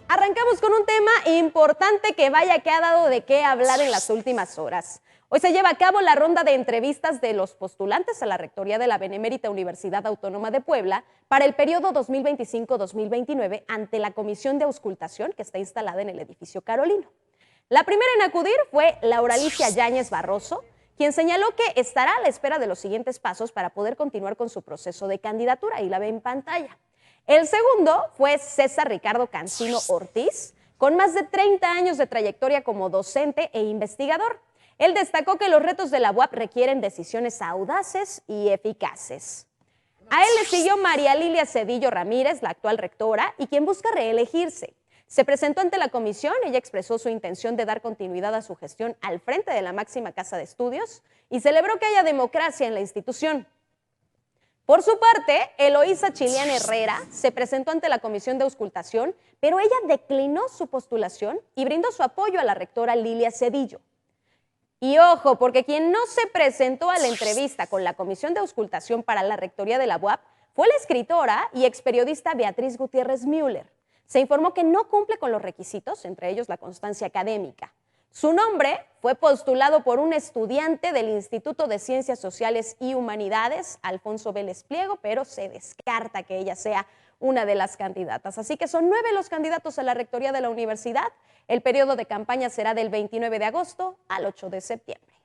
Arrancamos con un tema importante que vaya que ha dado de qué hablar en las últimas horas. Hoy se lleva a cabo la ronda de entrevistas de los postulantes a la rectoría de la Benemérita Universidad Autónoma de Puebla para el periodo 2025-2029 ante la Comisión de Auscultación que está instalada en el edificio Carolino. La primera en acudir fue Laura Alicia Yáñez Barroso, quien señaló que estará a la espera de los siguientes pasos para poder continuar con su proceso de candidatura, y la ve en pantalla. El segundo fue César Ricardo Cancino Ortiz, con más de 30 años de trayectoria como docente e investigador. Él destacó que los retos de la UAP requieren decisiones audaces y eficaces. A él le siguió María Lilia Cedillo Ramírez, la actual rectora, y quien busca reelegirse. Se presentó ante la comisión, ella expresó su intención de dar continuidad a su gestión al frente de la máxima casa de estudios y celebró que haya democracia en la institución. Por su parte, Eloísa Chilian Herrera se presentó ante la comisión de auscultación, pero ella declinó su postulación y brindó su apoyo a la rectora Lilia Cedillo. Y ojo, porque quien no se presentó a la entrevista con la comisión de auscultación para la rectoría de la UAP fue la escritora y experiodista Beatriz Gutiérrez Müller. Se informó que no cumple con los requisitos, entre ellos la constancia académica. Su nombre fue postulado por un estudiante del Instituto de Ciencias Sociales y Humanidades, Alfonso Vélez Pliego, pero se descarta que ella sea una de las candidatas. Así que son 9 los candidatos a la rectoría de la universidad. El periodo de campaña será del 29 de agosto al 8 de septiembre.